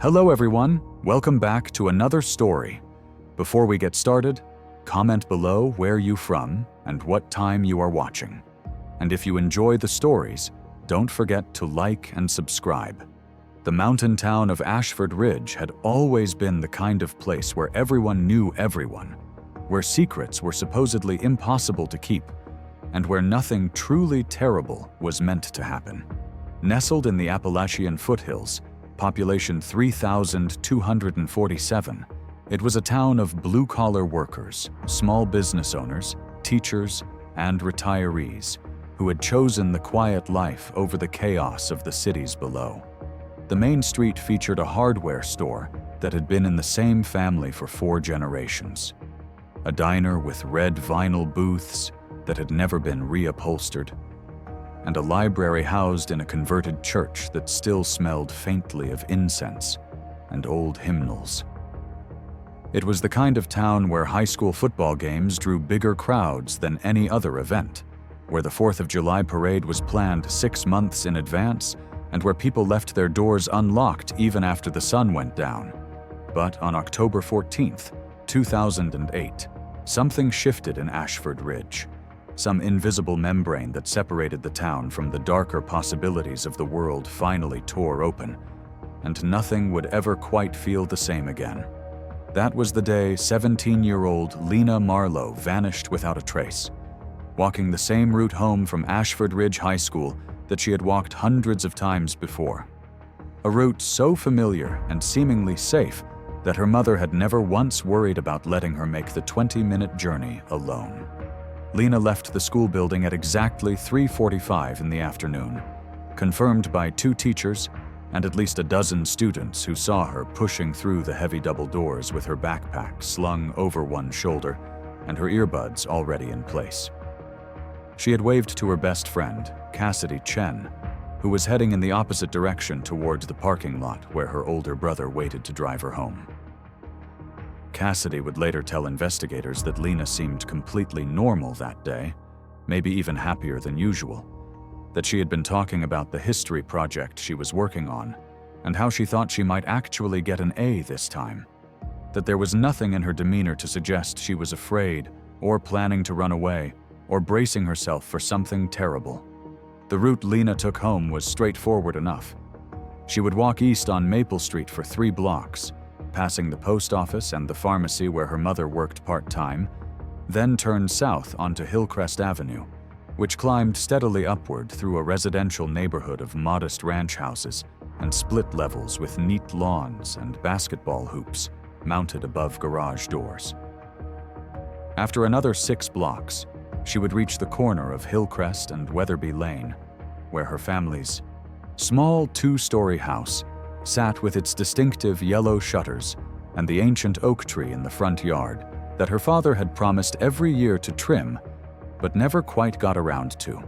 Hello everyone, welcome back to another story. Before we get started, comment below where you're from and what time you are watching. And if you enjoy the stories, don't forget to like and subscribe. The mountain town of Ashford Ridge had always been the kind of place where everyone knew everyone, where secrets were supposedly impossible to keep, and where nothing truly terrible was meant to happen. Nestled in the Appalachian foothills, population 3,247, it was a town of blue-collar workers, small business owners, teachers, and retirees who had chosen the quiet life over the chaos of the cities below. The main street featured a hardware store that had been in the same family for 4 generations, a diner with red vinyl booths that had never been reupholstered, and a library housed in a converted church that still smelled faintly of incense and old hymnals. It was the kind of town where high school football games drew bigger crowds than any other event, where the 4th of July parade was planned 6 months in advance, and where people left their doors unlocked even after the sun went down. But on October 14th, 2008, something shifted in Ashford Ridge. Some invisible membrane that separated the town from the darker possibilities of the world finally tore open, and nothing would ever quite feel the same again. That was the day 17-year-old Lena Marlowe vanished without a trace, walking the same route home from Ashford Ridge High School that she had walked hundreds of times before. A route so familiar and seemingly safe that her mother had never once worried about letting her make the 20-minute journey alone. Lena left the school building at exactly 3:45 in the afternoon, confirmed by 2 teachers and at least a dozen students who saw her pushing through the heavy double doors with her backpack slung over one shoulder and her earbuds already in place. She had waved to her best friend, Cassidy Chen, who was heading in the opposite direction towards the parking lot where her older brother waited to drive her home. Cassidy would later tell investigators that Lena seemed completely normal that day, maybe even happier than usual, that she had been talking about the history project she was working on and how she thought she might actually get an A this time, that there was nothing in her demeanor to suggest she was afraid or planning to run away or bracing herself for something terrible. The route Lena took home was straightforward enough. She would walk east on Maple Street for 3 blocks, passing the post office and the pharmacy where her mother worked part-time, then turned south onto Hillcrest Avenue, which climbed steadily upward through a residential neighborhood of modest ranch houses and split levels with neat lawns and basketball hoops mounted above garage doors. After another 6 blocks, she would reach the corner of Hillcrest and Weatherby Lane, where her family's small 2-story house sat with its distinctive yellow shutters and the ancient oak tree in the front yard that her father had promised every year to trim, but never quite got around to.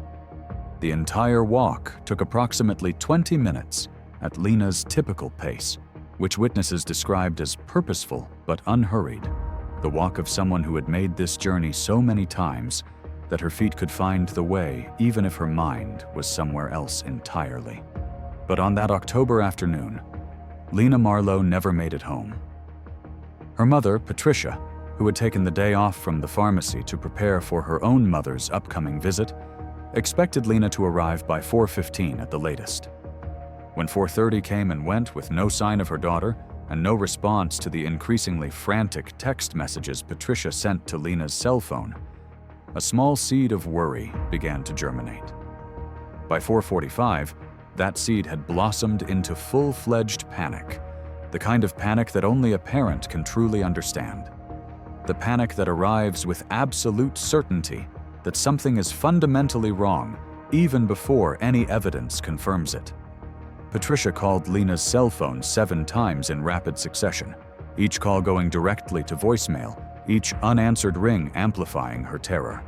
The entire walk took approximately 20 minutes at Lena's typical pace, which witnesses described as purposeful but unhurried, the walk of someone who had made this journey so many times that her feet could find the way even if her mind was somewhere else entirely. But on that October afternoon, Lena Marlowe never made it home. Her mother, Patricia, who had taken the day off from the pharmacy to prepare for her own mother's upcoming visit, expected Lena to arrive by 4:15 at the latest. When 4:30 came and went with no sign of her daughter and no response to the increasingly frantic text messages Patricia sent to Lena's cell phone, a small seed of worry began to germinate. By 4:45, that seed had blossomed into full-fledged panic, the kind of panic that only a parent can truly understand. The panic that arrives with absolute certainty that something is fundamentally wrong even before any evidence confirms it. Patricia called Lena's cell phone 7 times in rapid succession, each call going directly to voicemail, each unanswered ring amplifying her terror.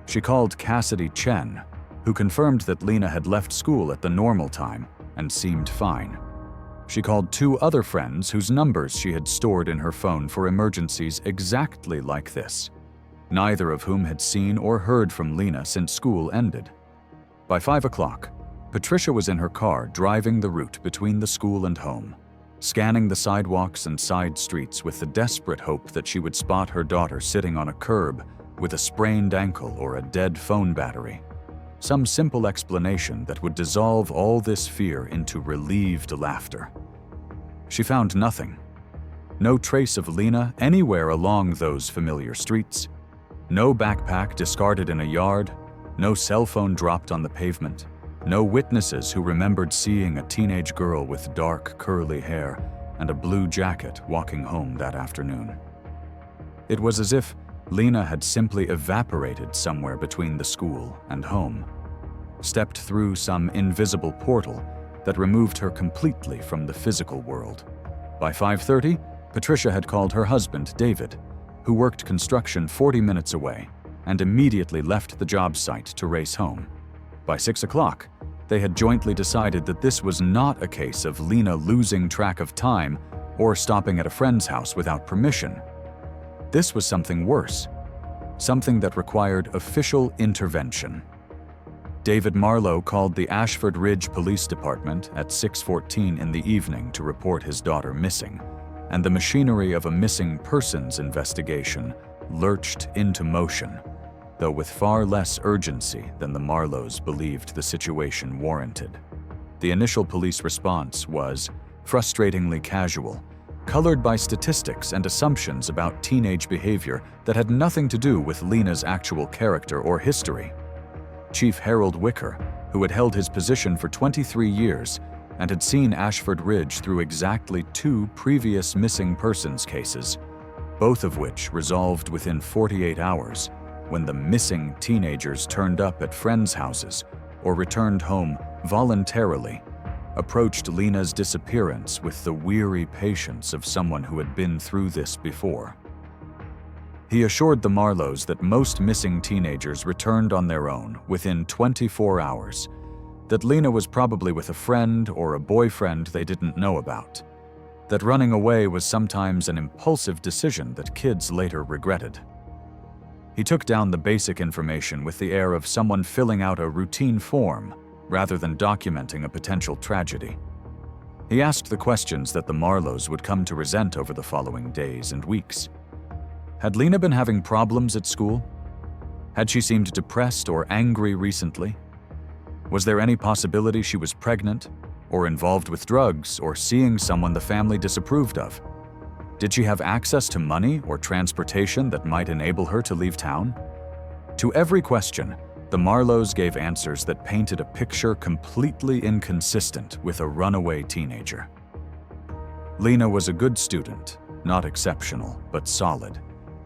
She called Cassidy Chen, who confirmed that Lena had left school at the normal time and seemed fine. She called 2 other friends whose numbers she had stored in her phone for emergencies exactly like this, neither of whom had seen or heard from Lena since school ended. By 5 o'clock, Patricia was in her car driving the route between the school and home. scanning the sidewalks and side streets with the desperate hope that she would spot her daughter sitting on a curb with a sprained ankle or a dead phone battery. Some simple explanation that would dissolve all this fear into relieved laughter. She found nothing. No trace of Lena anywhere along those familiar streets. No backpack discarded in a yard. No cell phone dropped on the pavement. No witnesses who remembered seeing a teenage girl with dark, curly hair and a blue jacket walking home that afternoon. It was as if Lena had simply evaporated somewhere between the school and home, stepped through some invisible portal that removed her completely from the physical world. By 5:30, Patricia had called her husband, David, who worked construction 40 minutes away, and immediately left the job site to race home. By 6 o'clock, they had jointly decided that this was not a case of Lena losing track of time or stopping at a friend's house without permission. This was something worse, something that required official intervention. David Marlowe called the Ashford Ridge Police Department at 6:14 in the evening to report his daughter missing, and the machinery of a missing persons investigation lurched into motion, though with far less urgency than the Marlowes believed the situation warranted. The initial police response was frustratingly casual, colored by statistics and assumptions about teenage behavior that had nothing to do with Lena's actual character or history. Chief Harold Wicker, who had held his position for 23 years and had seen Ashford Ridge through exactly 2 previous missing persons cases, both of which resolved within 48 hours when the missing teenagers turned up at friends' houses or returned home voluntarily, approached Lena's disappearance with the weary patience of someone who had been through this before. He assured the Marlowes that most missing teenagers returned on their own within 24 hours, that Lena was probably with a friend or a boyfriend they didn't know about, that running away was sometimes an impulsive decision that kids later regretted. He took down the basic information with the air of someone filling out a routine form rather than documenting a potential tragedy. He asked the questions that the Marlowes would come to resent over the following days and weeks. Had Lena been having problems at school? Had she seemed depressed or angry recently? Was there any possibility she was pregnant, or involved with drugs, or seeing someone the family disapproved of? Did she have access to money or transportation that might enable her to leave town? To every question, the Marlowes gave answers that painted a picture completely inconsistent with a runaway teenager. Lena was a good student, not exceptional, but solid,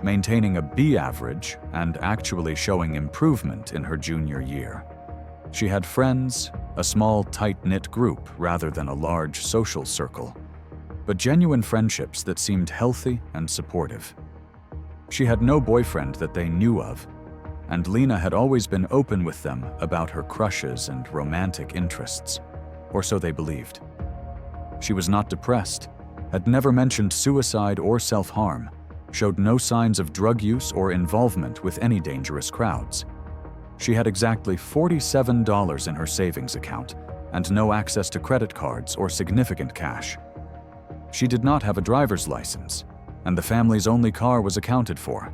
maintaining a B average and actually showing improvement in her junior year. She had friends, a small, tight-knit group rather than a large social circle, but genuine friendships that seemed healthy and supportive. She had no boyfriend that they knew of, and Lena had always been open with them about her crushes and romantic interests, or so they believed. She was not depressed, had never mentioned suicide or self-harm, showed no signs of drug use or involvement with any dangerous crowds. She had exactly $47 in her savings account and no access to credit cards or significant cash. She did not have a driver's license, and the family's only car was accounted for.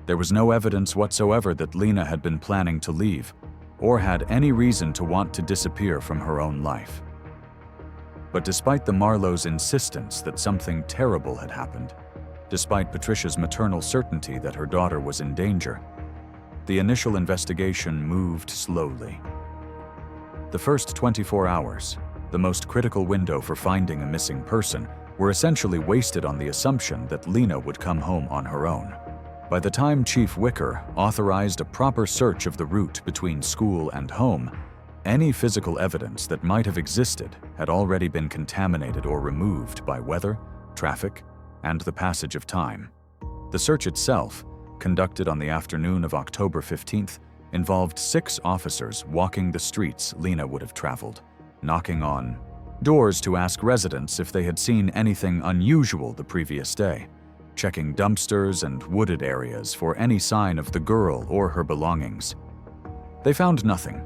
There was no evidence whatsoever that Lena had been planning to leave or had any reason to want to disappear from her own life. But despite the Marlowes' insistence that something terrible had happened, despite Patricia's maternal certainty that her daughter was in danger, the initial investigation moved slowly. The first 24 hours, the most critical window for finding a missing person, were essentially wasted on the assumption that Lena would come home on her own. By the time Chief Wicker authorized a proper search of the route between school and home, any physical evidence that might have existed had already been contaminated or removed by weather, traffic, and the passage of time. The search itself, conducted on the afternoon of October 15th, involved 6 officers walking the streets Lena would have traveled, knocking on doors to ask residents if they had seen anything unusual the previous day, checking dumpsters and wooded areas for any sign of the girl or her belongings. They found nothing.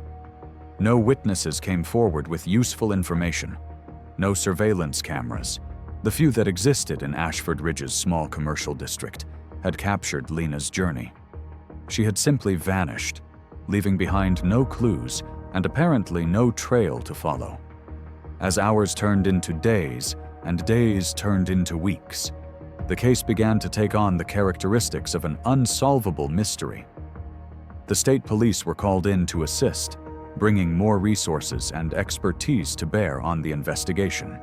No witnesses came forward with useful information. No surveillance cameras. The few that existed in Ashford Ridge's small commercial district had captured Lena's journey. She had simply vanished, leaving behind no clues and apparently no trail to follow. As hours turned into days and days turned into weeks, the case began to take on the characteristics of an unsolvable mystery. The state police were called in to assist, bringing more resources and expertise to bear on the investigation.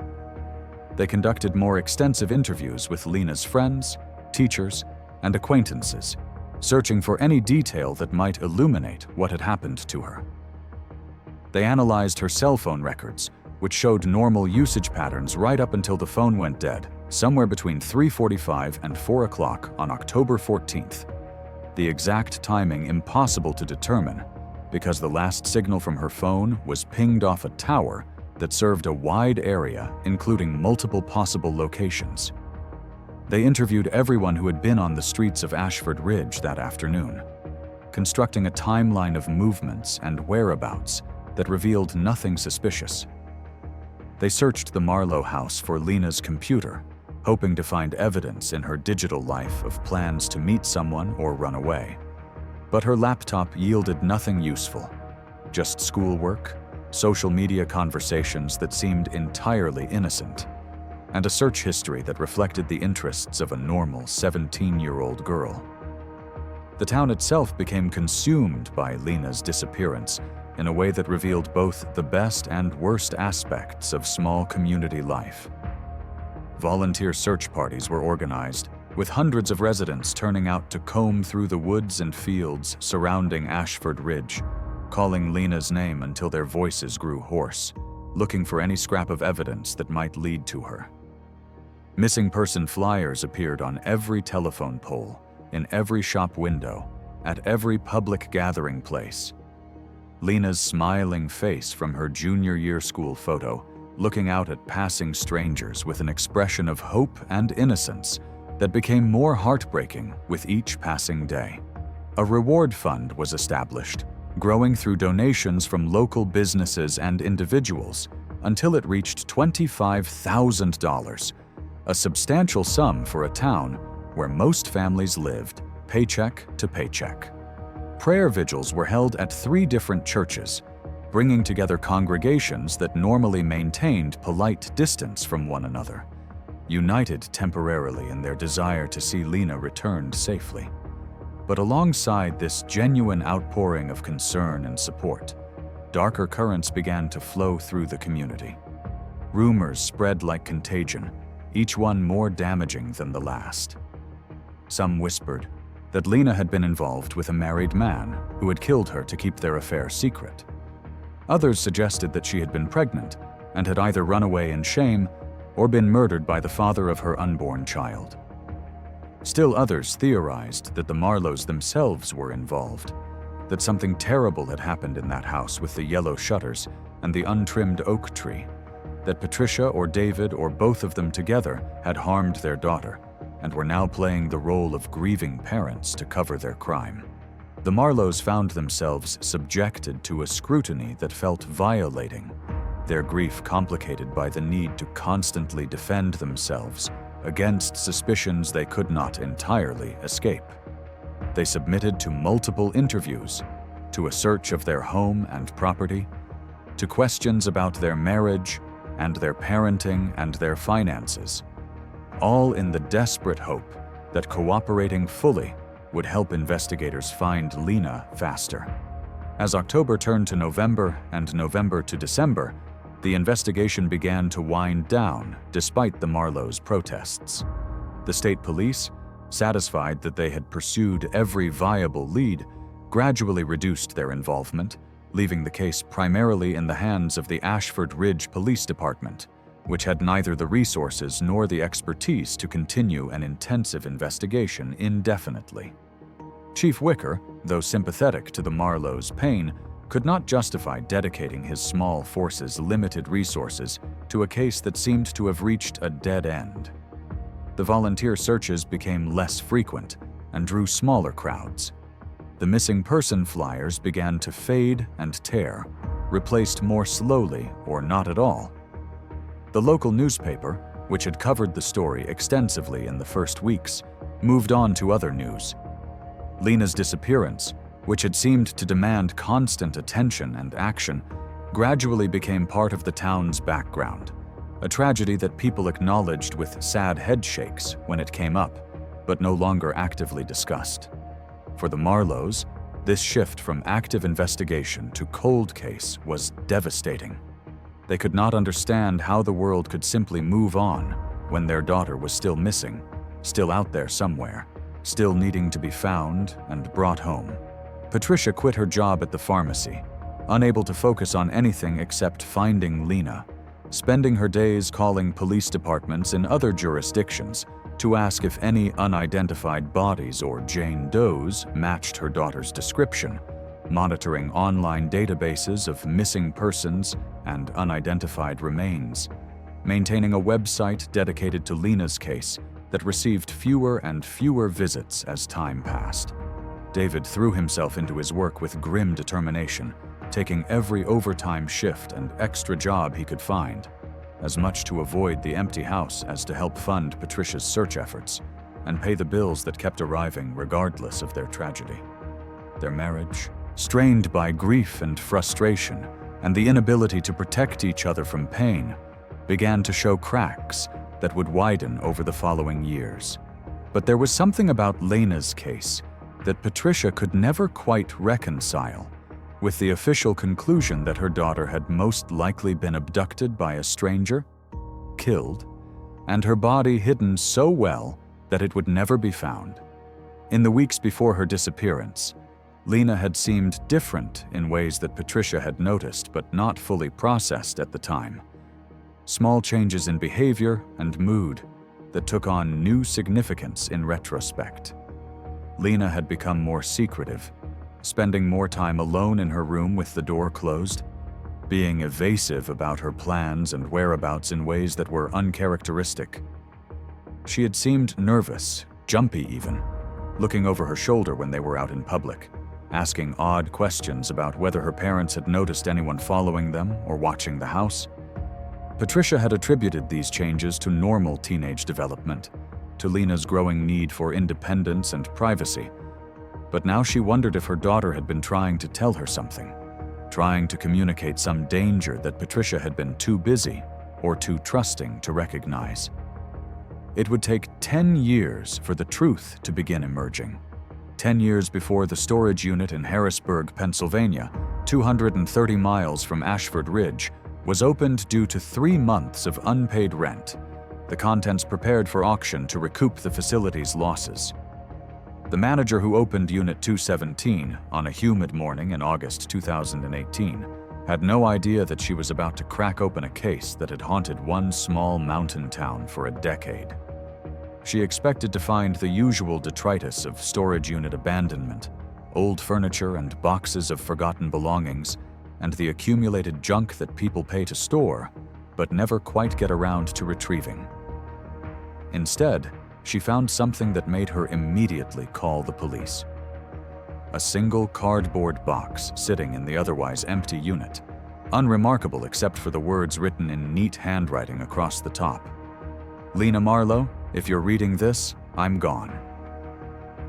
They conducted more extensive interviews with Lena's friends, teachers, and acquaintances, searching for any detail that might illuminate what had happened to her. They analyzed her cell phone records, which showed normal usage patterns right up until the phone went dead, somewhere between 3:45 and 4 o'clock on October 14th. The exact timing impossible to determine, because the last signal from her phone was pinged off a tower that served a wide area, including multiple possible locations. They interviewed everyone who had been on the streets of Ashford Ridge that afternoon, constructing a timeline of movements and whereabouts that revealed nothing suspicious. They searched the Marlowe house for Lena's computer, hoping to find evidence in her digital life of plans to meet someone or run away. But her laptop yielded nothing useful, just schoolwork, social media conversations that seemed entirely innocent, and a search history that reflected the interests of a normal 17-year-old girl. The town itself became consumed by Lena's disappearance in a way that revealed both the best and worst aspects of small community life. Volunteer search parties were organized, with hundreds of residents turning out to comb through the woods and fields surrounding Ashford Ridge, calling Lena's name until their voices grew hoarse, looking for any scrap of evidence that might lead to her. Missing person flyers appeared on every telephone pole, in every shop window, at every public gathering place. Lena's smiling face from her junior year school photo, looking out at passing strangers with an expression of hope and innocence that became more heartbreaking with each passing day. A reward fund was established, growing through donations from local businesses and individuals until it reached $25,000, a substantial sum for a town where most families lived paycheck to paycheck. Prayer vigils were held at 3 different churches, bringing together congregations that normally maintained polite distance from one another, united temporarily in their desire to see Lena returned safely. But alongside this genuine outpouring of concern and support, darker currents began to flow through the community. Rumors spread like contagion, each one more damaging than the last. Some whispered that Lena had been involved with a married man who had killed her to keep their affair secret. Others suggested that she had been pregnant and had either run away in shame or been murdered by the father of her unborn child. Still others theorized that the Marlowes themselves were involved, that something terrible had happened in that house with the yellow shutters and the untrimmed oak tree, that Patricia or David or both of them together had harmed their daughter and were now playing the role of grieving parents to cover their crime. The Marlowes found themselves subjected to a scrutiny that felt violating, their grief complicated by the need to constantly defend themselves against suspicions they could not entirely escape. They submitted to multiple interviews, to a search of their home and property, to questions about their marriage and their parenting and their finances, all in the desperate hope that cooperating fully would help investigators find Lena faster. As October turned to November and November to December, the investigation began to wind down despite the Marlowes' protests. The state police, satisfied that they had pursued every viable lead, gradually reduced their involvement, leaving the case primarily in the hands of the Ashford Ridge Police Department, which had neither the resources nor the expertise to continue an intensive investigation indefinitely. Chief Wicker, though sympathetic to the Marlowes' pain, could not justify dedicating his small force's limited resources to a case that seemed to have reached a dead end. The volunteer searches became less frequent and drew smaller crowds. The missing person flyers began to fade and tear, replaced more slowly or not at all. The local newspaper, which had covered the story extensively in the first weeks, moved on to other news. Lena's disappearance, which had seemed to demand constant attention and action, gradually became part of the town's background, a tragedy that people acknowledged with sad headshakes when it came up, but no longer actively discussed. For the Marlowes, this shift from active investigation to cold case was devastating. They could not understand how the world could simply move on when their daughter was still missing, still out there somewhere, still needing to be found and brought home. Patricia quit her job at the pharmacy, unable to focus on anything except finding Lena, spending her days calling police departments in other jurisdictions to ask if any unidentified bodies or Jane Does matched her daughter's description, monitoring online databases of missing persons and unidentified remains, maintaining a website dedicated to Lena's case that received fewer and fewer visits as time passed. David threw himself into his work with grim determination, taking every overtime shift and extra job he could find, as much to avoid the empty house as to help fund Patricia's search efforts and pay the bills that kept arriving regardless of their tragedy. Their marriage, strained by grief and frustration and the inability to protect each other from pain, began to show cracks that would widen over the following years. But there was something about Lena's case that Patricia could never quite reconcile with the official conclusion that her daughter had most likely been abducted by a stranger, killed, and her body hidden so well that it would never be found. In the weeks before her disappearance, Lena had seemed different in ways that Patricia had noticed but not fully processed at the time. Small changes in behavior and mood that took on new significance in retrospect. Lena had become more secretive, spending more time alone in her room with the door closed, being evasive about her plans and whereabouts in ways that were uncharacteristic. She had seemed nervous, jumpy even, looking over her shoulder when they were out in public, asking odd questions about whether her parents had noticed anyone following them or watching the house. Patricia had attributed these changes to normal teenage development, to Lena's growing need for independence and privacy. But now she wondered if her daughter had been trying to tell her something, trying to communicate some danger that Patricia had been too busy or too trusting to recognize. It would take 10 years for the truth to begin emerging. 10 years before the storage unit in Harrisburg, Pennsylvania, 230 miles from Ashford Ridge, was opened due to 3 months of unpaid rent, the contents prepared for auction to recoup the facility's losses. The manager who opened Unit 217 on a humid morning in August 2018 had no idea that she was about to crack open a case that had haunted one small mountain town for a decade. She expected to find the usual detritus of storage unit abandonment, old furniture and boxes of forgotten belongings, and the accumulated junk that people pay to store, but never quite get around to retrieving. Instead, she found something that made her immediately call the police. A single cardboard box sitting in the otherwise empty unit, unremarkable except for the words written in neat handwriting across the top. Lena Marlowe, if you're reading this, I'm gone.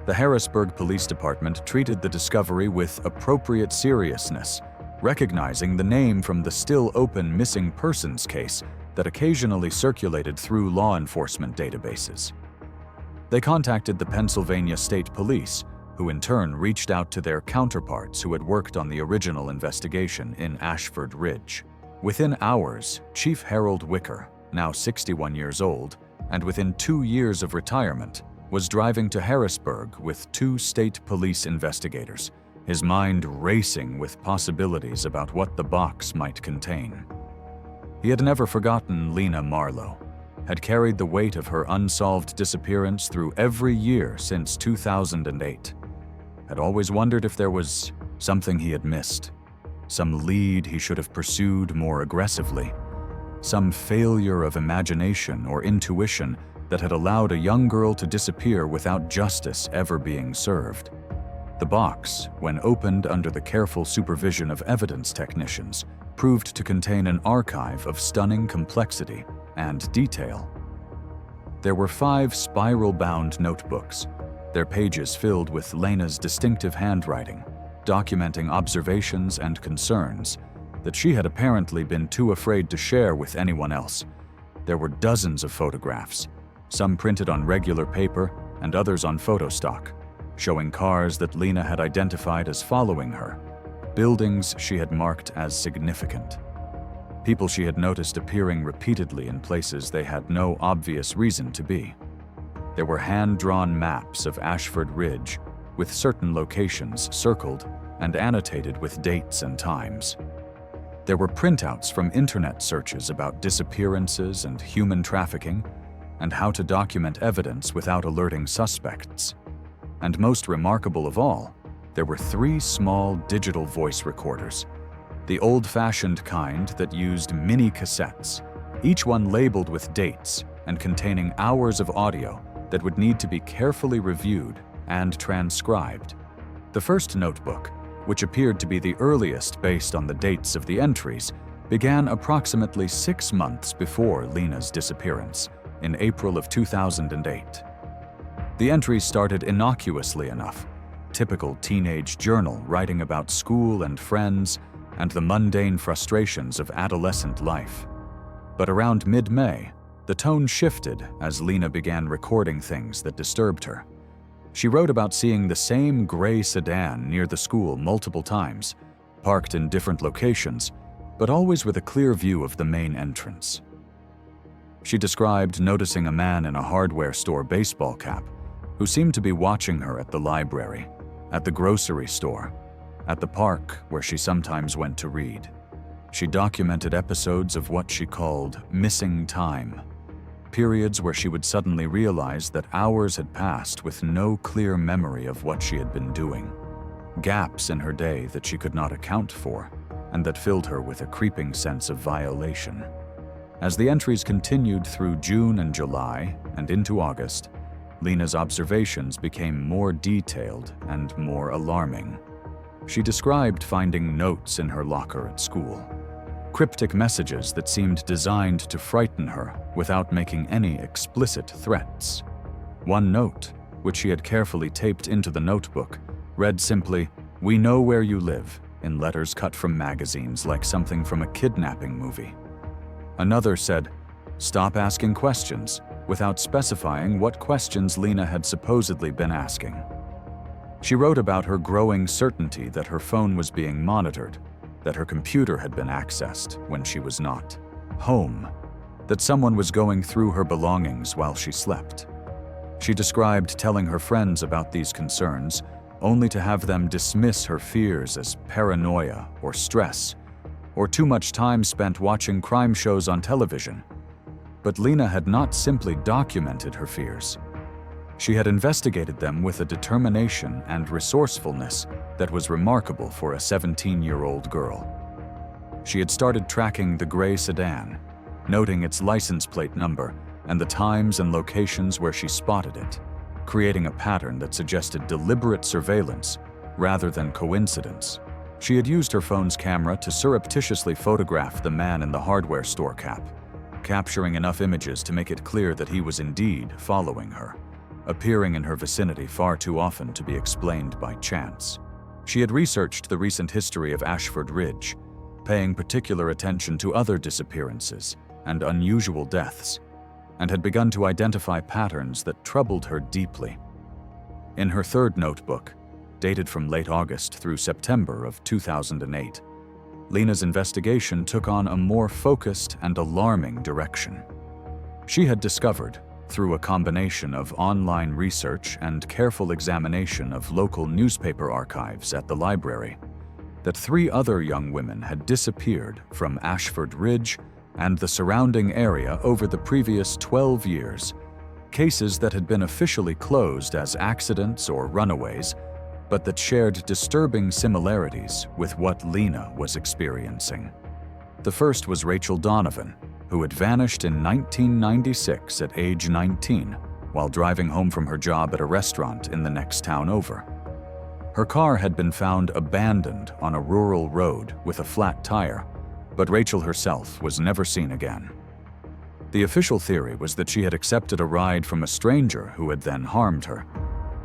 The Harrisburg Police Department treated the discovery with appropriate seriousness, recognizing the name from the still open missing persons case that occasionally circulated through law enforcement databases. They contacted the Pennsylvania State Police, who in turn reached out to their counterparts who had worked on the original investigation in Ashford Ridge. Within hours, Chief Harold Wicker, now 61 years old, and within 2 years of retirement, was driving to Harrisburg with 2 state police investigators, his mind racing with possibilities about what the box might contain. He had never forgotten Lena Marlowe, had carried the weight of her unsolved disappearance through every year since 2008, had always wondered if there was something he had missed, some lead he should have pursued more aggressively, some failure of imagination or intuition that had allowed a young girl to disappear without justice ever being served. The box, when opened under the careful supervision of evidence technicians, proved to contain an archive of stunning complexity and detail. There were 5 spiral-bound notebooks, their pages filled with Lena's distinctive handwriting, documenting observations and concerns that she had apparently been too afraid to share with anyone else. There were dozens of photographs, some printed on regular paper and others on photo stock, showing cars that Lena had identified as following her, buildings she had marked as significant, people she had noticed appearing repeatedly in places they had no obvious reason to be. There were hand-drawn maps of Ashford Ridge, with certain locations circled and annotated with dates and times. There were printouts from internet searches about disappearances and human trafficking, and how to document evidence without alerting suspects. And most remarkable of all, there were 3 small digital voice recorders, the old-fashioned kind that used mini cassettes, each one labeled with dates and containing hours of audio that would need to be carefully reviewed and transcribed. The first notebook, which appeared to be the earliest based on the dates of the entries, began approximately 6 months before Lena's disappearance, in April of 2008. The entries started innocuously enough, typical teenage journal writing about school and friends and the mundane frustrations of adolescent life. But around mid-May, the tone shifted as Lena began recording things that disturbed her. She wrote about seeing the same gray sedan near the school multiple times, parked in different locations, but always with a clear view of the main entrance. She described noticing a man in a hardware store baseball cap who seemed to be watching her at the library, at the grocery store, at the park where she sometimes went to read. She documented episodes of what she called missing time, periods where she would suddenly realize that hours had passed with no clear memory of what she had been doing, gaps in her day that she could not account for, and that filled her with a creeping sense of violation. As the entries continued through June and July and into August, Lena's observations became more detailed and more alarming. She described finding notes in her locker at school, cryptic messages that seemed designed to frighten her without making any explicit threats. One note, which she had carefully taped into the notebook, read simply, "We know where you live," in letters cut from magazines like something from a kidnapping movie. Another said, "Stop asking questions," without specifying what questions Lena had supposedly been asking. She wrote about her growing certainty that her phone was being monitored, that her computer had been accessed when she was not home, that someone was going through her belongings while she slept. She described telling her friends about these concerns, only to have them dismiss her fears as paranoia or stress, or too much time spent watching crime shows on television. But Lena had not simply documented her fears. She had investigated them with a determination and resourcefulness that was remarkable for a 17-year-old girl. She had started tracking the gray sedan, noting its license plate number and the times and locations where she spotted it, creating a pattern that suggested deliberate surveillance rather than coincidence. She had used her phone's camera to surreptitiously photograph the man in the hardware store cap, capturing enough images to make it clear that he was indeed following her, appearing in her vicinity far too often to be explained by chance. She had researched the recent history of Ashford Ridge, paying particular attention to other disappearances and unusual deaths, and had begun to identify patterns that troubled her deeply. In her third notebook, dated from late August through September of 2008, Lena's investigation took on a more focused and alarming direction. She had discovered, through a combination of online research and careful examination of local newspaper archives at the library, that 3 other young women had disappeared from Ashford Ridge and the surrounding area over the previous 12 years, cases that had been officially closed as accidents or runaways, but that shared disturbing similarities with what Lena was experiencing. The first was Rachel Donovan, who had vanished in 1996 at age 19 while driving home from her job at a restaurant in the next town over. Her car had been found abandoned on a rural road with a flat tire, but Rachel herself was never seen again. The official theory was that she had accepted a ride from a stranger who had then harmed her,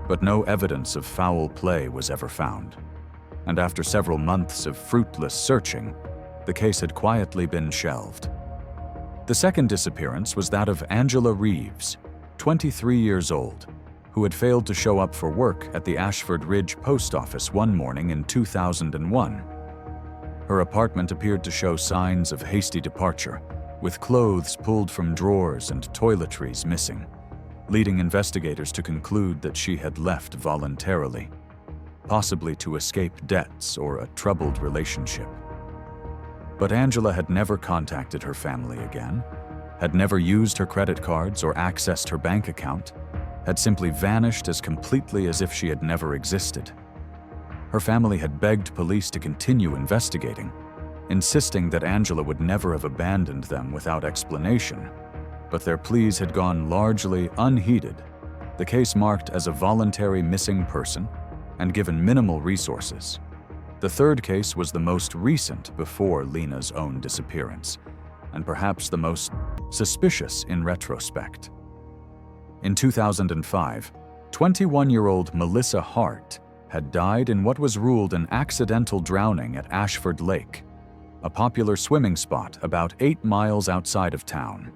but no evidence of foul play was ever found. And after several months of fruitless searching, the case had quietly been shelved. The second disappearance was that of Angela Reeves, 23 years old, who had failed to show up for work at the Ashford Ridge post office one morning in 2001. Her apartment appeared to show signs of hasty departure, with clothes pulled from drawers and toiletries missing, leading investigators to conclude that she had left voluntarily, possibly to escape debts or a troubled relationship. But Angela had never contacted her family again, had never used her credit cards or accessed her bank account, had simply vanished as completely as if she had never existed. Her family had begged police to continue investigating, insisting that Angela would never have abandoned them without explanation, but their pleas had gone largely unheeded. The case marked as a voluntary missing person and given minimal resources. The third case was the most recent before Lena's own disappearance, and perhaps the most suspicious in retrospect. In 2005, 21-year-old Melissa Hart had died in what was ruled an accidental drowning at Ashford Lake, a popular swimming spot about 8 miles outside of town.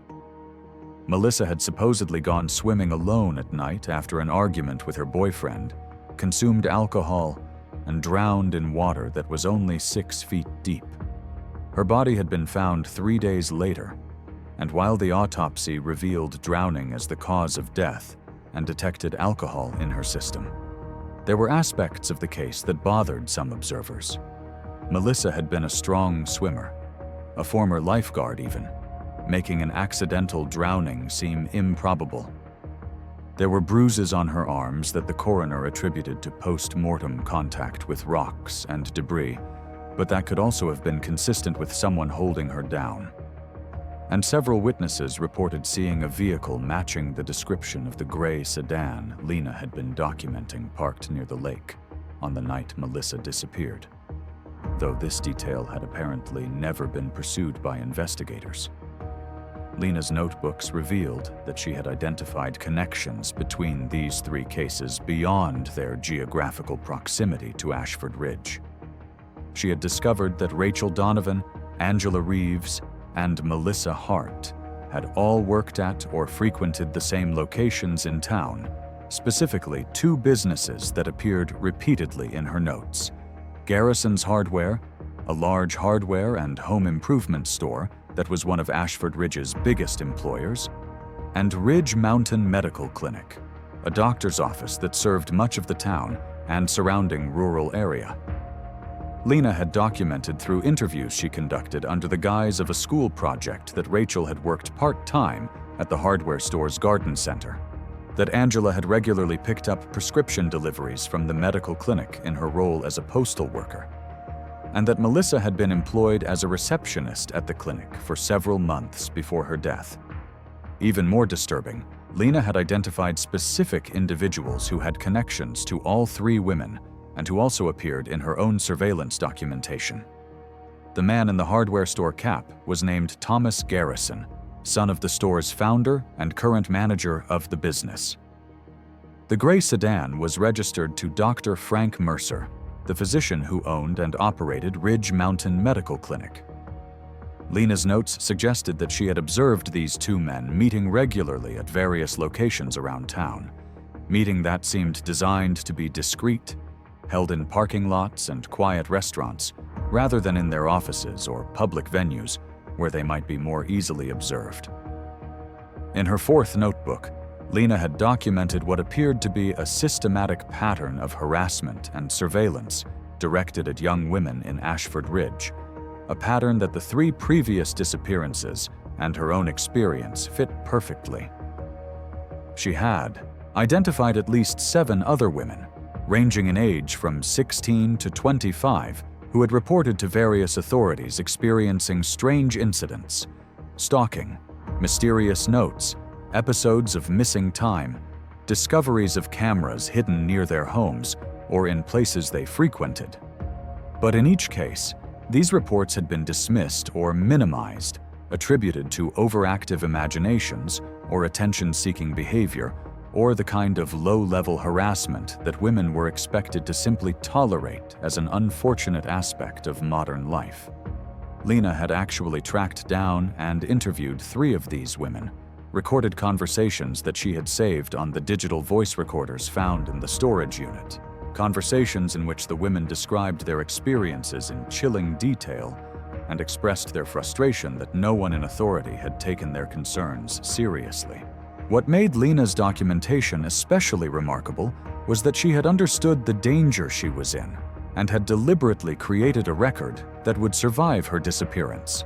Melissa had supposedly gone swimming alone at night after an argument with her boyfriend, consumed alcohol, and drowned in water that was only 6 feet deep. Her body had been found 3 days later, and while the autopsy revealed drowning as the cause of death and detected alcohol in her system, there were aspects of the case that bothered some observers. Melissa had been a strong swimmer, a former lifeguard even, making an accidental drowning seem improbable. There were bruises on her arms that the coroner attributed to post-mortem contact with rocks and debris, but that could also have been consistent with someone holding her down. And several witnesses reported seeing a vehicle matching the description of the gray sedan Lena had been documenting parked near the lake on the night Melissa disappeared, though this detail had apparently never been pursued by investigators. Lena's notebooks revealed that she had identified connections between these 3 cases beyond their geographical proximity to Ashford Ridge. She had discovered that Rachel Donovan, Angela Reeves, and Melissa Hart had all worked at or frequented the same locations in town, specifically 2 businesses that appeared repeatedly in her notes: Garrison's Hardware, a large hardware and home improvement store that was one of Ashford Ridge's biggest employers, and Ridge Mountain Medical Clinic, a doctor's office that served much of the town and surrounding rural area. Lena had documented through interviews she conducted under the guise of a school project that Rachel had worked part-time at the hardware store's garden center, that Angela had regularly picked up prescription deliveries from the medical clinic in her role as a postal worker, and that Melissa had been employed as a receptionist at the clinic for several months before her death. Even more disturbing, Lena had identified specific individuals who had connections to all 3 women and who also appeared in her own surveillance documentation. The man in the hardware store cap was named Thomas Garrison, son of the store's founder and current manager of the business. The gray sedan was registered to Dr. Frank Mercer, the physician who owned and operated Ridge Mountain Medical Clinic. Lena's notes suggested that she had observed these 2 men meeting regularly at various locations around town, meeting that seemed designed to be discreet, held in parking lots and quiet restaurants, rather than in their offices or public venues where they might be more easily observed. In her 4th notebook, Lena had documented what appeared to be a systematic pattern of harassment and surveillance directed at young women in Ashford Ridge, a pattern that the 3 previous disappearances and her own experience fit perfectly. She had identified at least 7 other women, ranging in age from 16 to 25, who had reported to various authorities experiencing strange incidents: stalking, mysterious notes, episodes of missing time, discoveries of cameras hidden near their homes or in places they frequented. But in each case, these reports had been dismissed or minimized attributed to overactive imaginations or attention-seeking behavior, or the kind of low-level harassment that women were expected to simply tolerate as an unfortunate aspect of modern life. Lena had actually tracked down and interviewed 3 of these women, recorded conversations that she had saved on the digital voice recorders found in the storage unit, conversations in which the women described their experiences in chilling detail and expressed their frustration that no one in authority had taken their concerns seriously. What made Lena's documentation especially remarkable was that she had understood the danger she was in and had deliberately created a record that would survive her disappearance.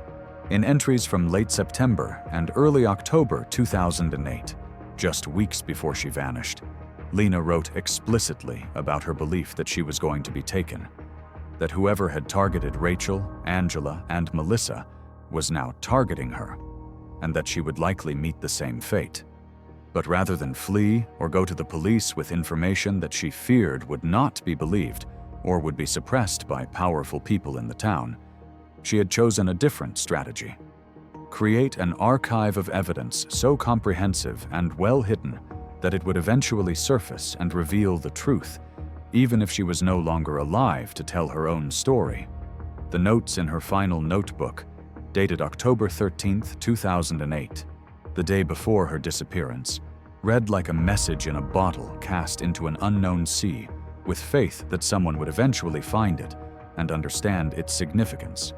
In entries from late September and early October 2008, just weeks before she vanished, Lena wrote explicitly about her belief that she was going to be taken, that whoever had targeted Rachel, Angela, and Melissa was now targeting her, and that she would likely meet the same fate. But rather than flee or go to the police with information that she feared would not be believed or would be suppressed by powerful people in the town, she had chosen a different strategy. Create an archive of evidence so comprehensive and well hidden that it would eventually surface and reveal the truth, even if she was no longer alive to tell her own story. The notes in her final notebook, dated October 13, 2008, the day before her disappearance, read like a message in a bottle cast into an unknown sea, with faith that someone would eventually find it and understand its significance.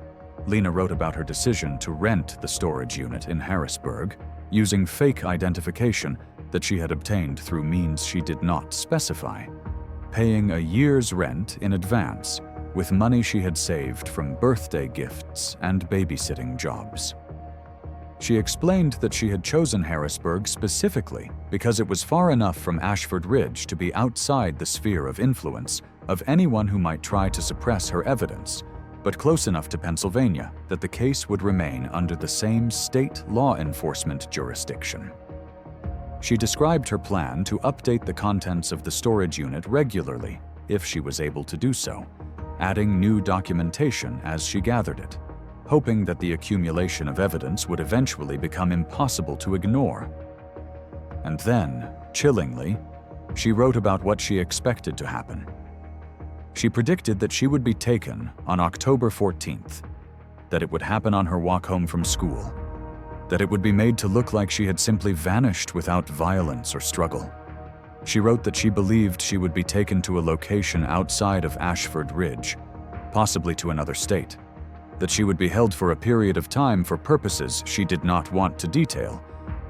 Lena wrote about her decision to rent the storage unit in Harrisburg, using fake identification that she had obtained through means she did not specify, paying a year's rent in advance with money she had saved from birthday gifts and babysitting jobs. She explained that she had chosen Harrisburg specifically because it was far enough from Ashford Ridge to be outside the sphere of influence of anyone who might try to suppress her evidence, but close enough to Pennsylvania that the case would remain under the same state law enforcement jurisdiction. She described her plan to update the contents of the storage unit regularly, if she was able to do so, adding new documentation as she gathered it, hoping that the accumulation of evidence would eventually become impossible to ignore. And then, chillingly, she wrote about what she expected to happen. She predicted that she would be taken on October 14th, that it would happen on her walk home from school, that it would be made to look like she had simply vanished without violence or struggle. She wrote that she believed she would be taken to a location outside of Ashford Ridge, possibly to another state, that she would be held for a period of time for purposes she did not want to detail,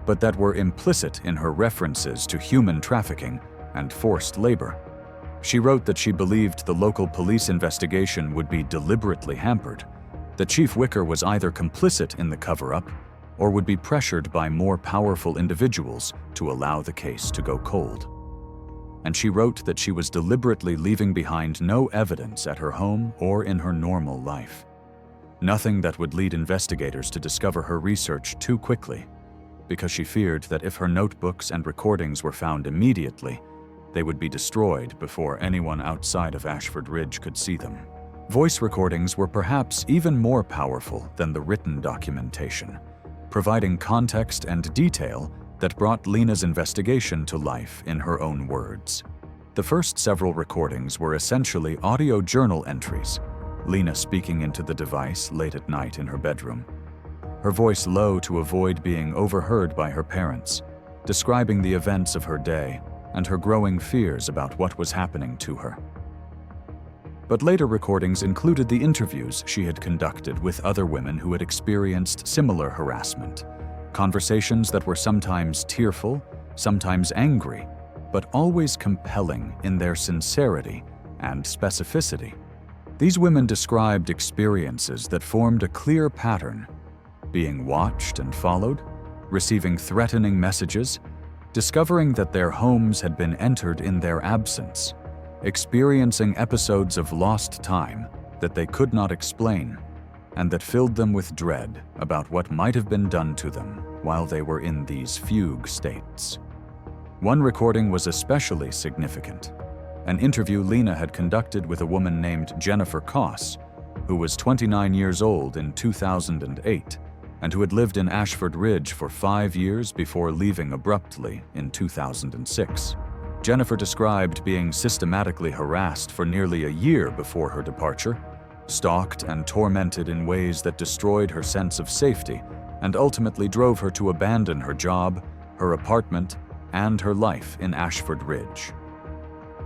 but that were implicit in her references to human trafficking and forced labor. She wrote that she believed the local police investigation would be deliberately hampered, that Chief Wicker was either complicit in the cover-up or would be pressured by more powerful individuals to allow the case to go cold. And she wrote that she was deliberately leaving behind no evidence at her home or in her normal life. Nothing that would lead investigators to discover her research too quickly, because she feared that if her notebooks and recordings were found immediately, they would be destroyed before anyone outside of Ashford Ridge could see them. Voice recordings were perhaps even more powerful than the written documentation, providing context and detail that brought Lena's investigation to life in her own words. The first several recordings were essentially audio journal entries, Lena speaking into the device late at night in her bedroom, her voice low to avoid being overheard by her parents, describing the events of her day and her growing fears about what was happening to her. But later recordings included the interviews she had conducted with other women who had experienced similar harassment, conversations that were sometimes tearful, sometimes angry, but always compelling in their sincerity and specificity. These women described experiences that formed a clear pattern: being watched and followed, receiving threatening messages, discovering that their homes had been entered in their absence, experiencing episodes of lost time that they could not explain, and that filled them with dread about what might have been done to them while they were in these fugue states. One recording was especially significant: an interview Lena had conducted with a woman named Jennifer Koss, who was 29 years old in 2008 and who had lived in Ashford Ridge for 5 years before leaving abruptly in 2006. Jennifer described being systematically harassed for nearly a year before her departure, stalked and tormented in ways that destroyed her sense of safety and ultimately drove her to abandon her job, her apartment, and her life in Ashford Ridge.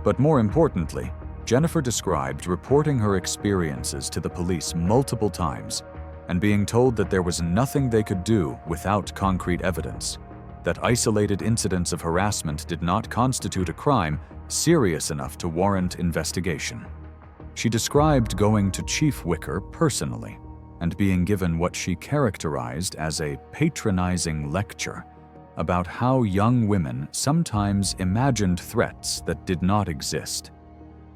But more importantly, Jennifer described reporting her experiences to the police multiple times and being told that there was nothing they could do without concrete evidence, that isolated incidents of harassment did not constitute a crime serious enough to warrant investigation. She described going to Chief Wicker personally and being given what she characterized as a patronizing lecture about how young women sometimes imagined threats that did not exist,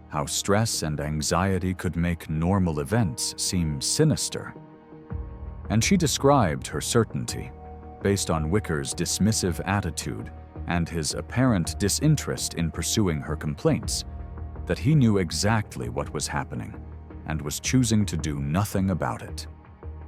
how stress and anxiety could make normal events seem sinister. And she described her certainty, based on Wicker's dismissive attitude and his apparent disinterest in pursuing her complaints, that he knew exactly what was happening and was choosing to do nothing about it.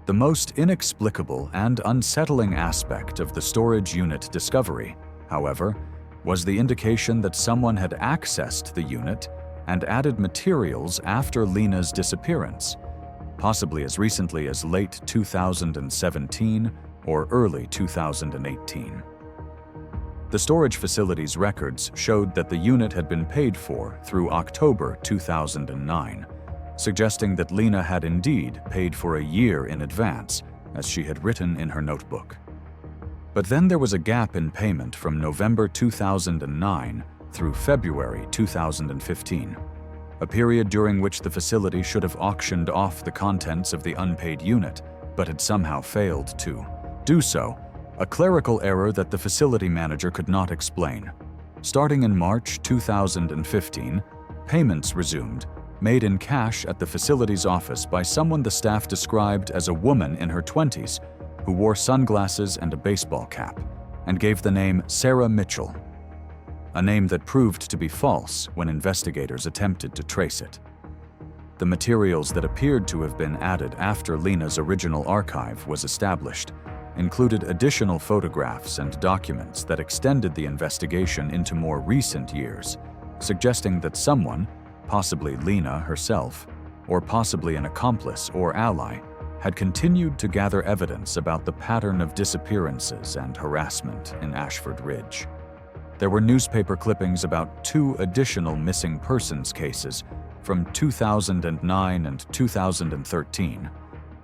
The most inexplicable and unsettling aspect of the storage unit discovery, however, was the indication that someone had accessed the unit and added materials after Lena's disappearance, possibly as recently as late 2017 or early 2018. The storage facility's records showed that the unit had been paid for through October 2009, suggesting that Lena had indeed paid for a year in advance, as she had written in her notebook. But then there was a gap in payment from November 2009 through February 2015, a period during which the facility should have auctioned off the contents of the unpaid unit, but had somehow failed to do so, a clerical error that the facility manager could not explain. Starting in March 2015, payments resumed, made in cash at the facility's office by someone the staff described as a woman in her 20s who wore sunglasses and a baseball cap, and gave the name Sarah Mitchell, a name that proved to be false when investigators attempted to trace it. The materials that appeared to have been added after Lena's original archive was established included additional photographs and documents that extended the investigation into more recent years, suggesting that someone, possibly Lena herself, or possibly an accomplice or ally, had continued to gather evidence about the pattern of disappearances and harassment in Ashford Ridge. There were newspaper clippings about 2 additional missing persons cases from 2009 and 2013,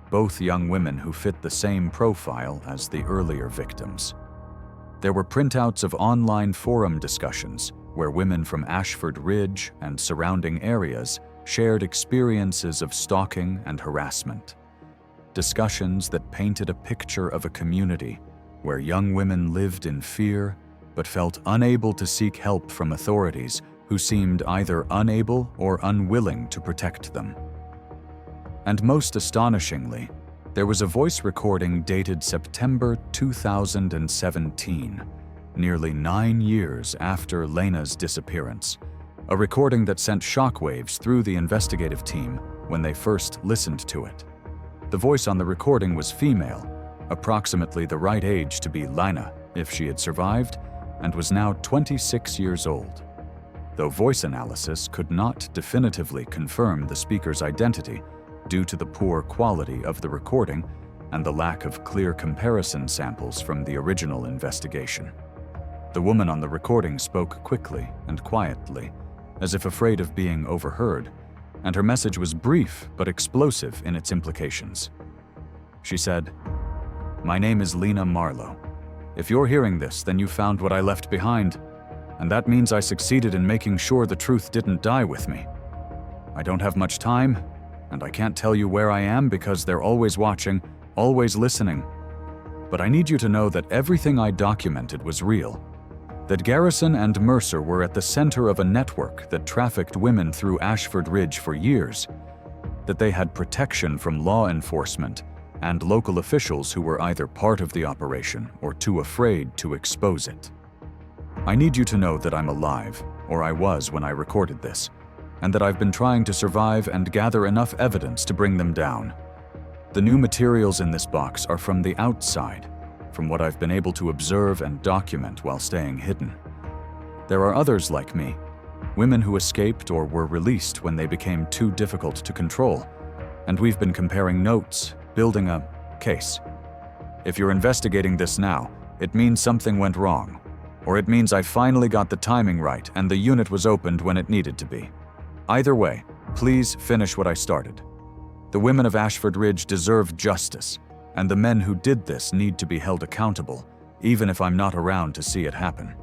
both young women who fit the same profile as the earlier victims. There were printouts of online forum discussions where women from Ashford Ridge and surrounding areas shared experiences of stalking and harassment. Discussions that painted a picture of a community where young women lived in fear but felt unable to seek help from authorities who seemed either unable or unwilling to protect them. And most astonishingly, there was a voice recording dated September 2017, nearly 9 years after Lena's disappearance, a recording that sent shockwaves through the investigative team when they first listened to it. The voice on the recording was female, approximately the right age to be Lena if she had survived, and was now 26 years old. Though voice analysis could not definitively confirm the speaker's identity due to the poor quality of the recording and the lack of clear comparison samples from the original investigation. The woman on the recording spoke quickly and quietly, as if afraid of being overheard, and her message was brief but explosive in its implications. She said, "My name is Lena Marlowe. If you're hearing this, then you found what I left behind, and that means I succeeded in making sure the truth didn't die with me. I don't have much time, and I can't tell you where I am because they're always watching, always listening. But I need you to know that everything I documented was real, that Garrison and Mercer were at the center of a network that trafficked women through Ashford Ridge for years, that they had protection from law enforcement and local officials who were either part of the operation or too afraid to expose it. I need you to know that I'm alive, or I was when I recorded this, and that I've been trying to survive and gather enough evidence to bring them down. The new materials in this box are from the outside, from what I've been able to observe and document while staying hidden. There are others like me, women who escaped or were released when they became too difficult to control, and we've been comparing notes, building a case. If you're investigating this now, it means something went wrong, or it means I finally got the timing right and the unit was opened when it needed to be. Either way, please finish what I started. The women of Ashford Ridge deserve justice, and the men who did this need to be held accountable, even if I'm not around to see it happen.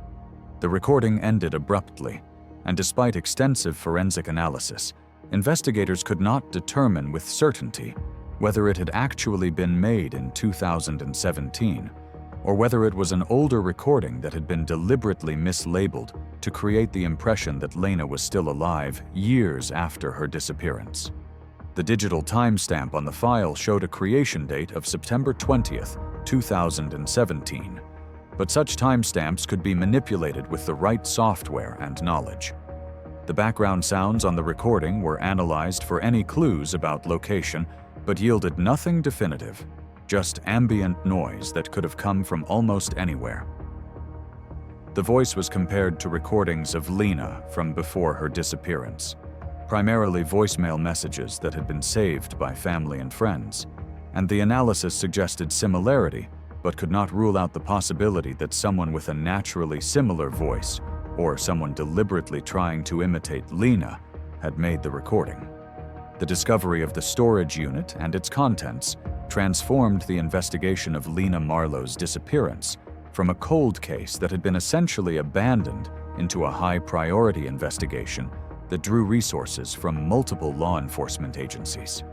The recording ended abruptly, and despite extensive forensic analysis, investigators could not determine with certainty whether it had actually been made in 2017, or whether it was an older recording that had been deliberately mislabeled to create the impression that Lena was still alive years after her disappearance. The digital timestamp on the file showed a creation date of September 20th, 2017, but such timestamps could be manipulated with the right software and knowledge. The background sounds on the recording were analyzed for any clues about location, but yielded nothing definitive, just ambient noise that could have come from almost anywhere. The voice was compared to recordings of Lena from before her disappearance, primarily voicemail messages that had been saved by family and friends, and the analysis suggested similarity, but could not rule out the possibility that someone with a naturally similar voice, or someone deliberately trying to imitate Lena, had made the recording. The discovery of the storage unit and its contents transformed the investigation of Lena Marlowe's disappearance from a cold case that had been essentially abandoned into a high-priority investigation that drew resources from multiple law enforcement agencies.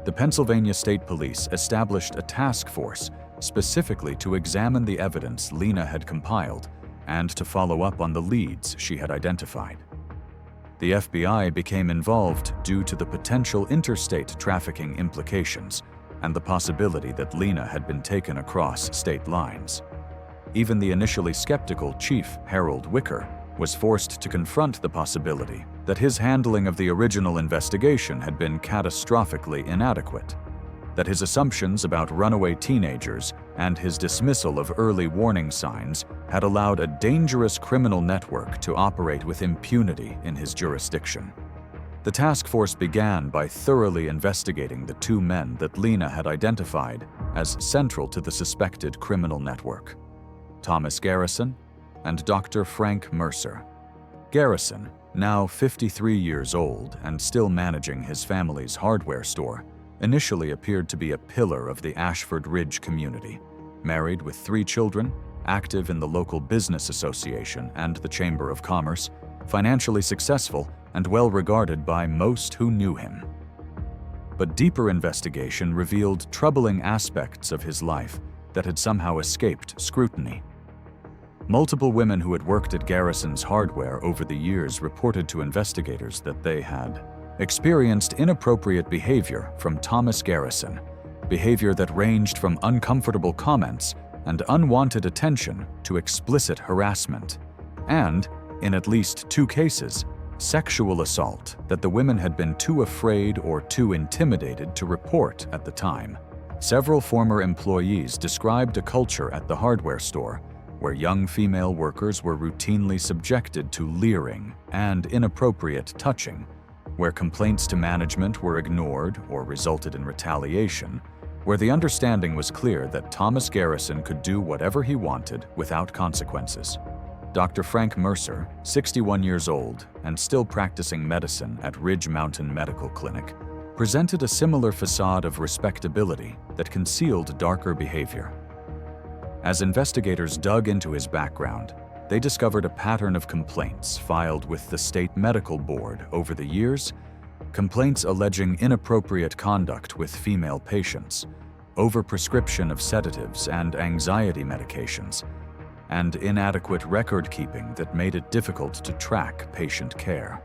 The Pennsylvania State Police established a task force specifically to examine the evidence Lena had compiled and to follow up on the leads she had identified. The FBI became involved due to the potential interstate trafficking implications and the possibility that Lena had been taken across state lines. Even the initially skeptical Chief Harold Wicker was forced to confront the possibility that his handling of the original investigation had been catastrophically inadequate, that his assumptions about runaway teenagers and his dismissal of early warning signs had allowed a dangerous criminal network to operate with impunity in his jurisdiction. The task force began by thoroughly investigating the two men that Lena had identified as central to the suspected criminal network: Thomas Garrison and Dr. Frank Mercer. Garrison, now 53 years old and still managing his family's hardware store, initially appeared to be a pillar of the Ashford Ridge community, married with 3 children, active in the local business association and the Chamber of Commerce, financially successful and well regarded by most who knew him. But deeper investigation revealed troubling aspects of his life that had somehow escaped scrutiny. Multiple women who had worked at Garrison's hardware over the years reported to investigators that they had experienced inappropriate behavior from Thomas Garrison, behavior that ranged from uncomfortable comments and unwanted attention to explicit harassment, and, in at least 2 cases, sexual assault that the women had been too afraid or too intimidated to report at the time. Several former employees described a culture at the hardware store where young female workers were routinely subjected to leering and inappropriate touching, where complaints to management were ignored or resulted in retaliation, where the understanding was clear that Thomas Garrison could do whatever he wanted without consequences. Dr. Frank Mercer, 61 years old and still practicing medicine at Ridge Mountain Medical Clinic, presented a similar facade of respectability that concealed darker behavior. As investigators dug into his background, they discovered a pattern of complaints filed with the state medical board over the years, complaints alleging inappropriate conduct with female patients, overprescription of sedatives and anxiety medications, and inadequate record-keeping that made it difficult to track patient care.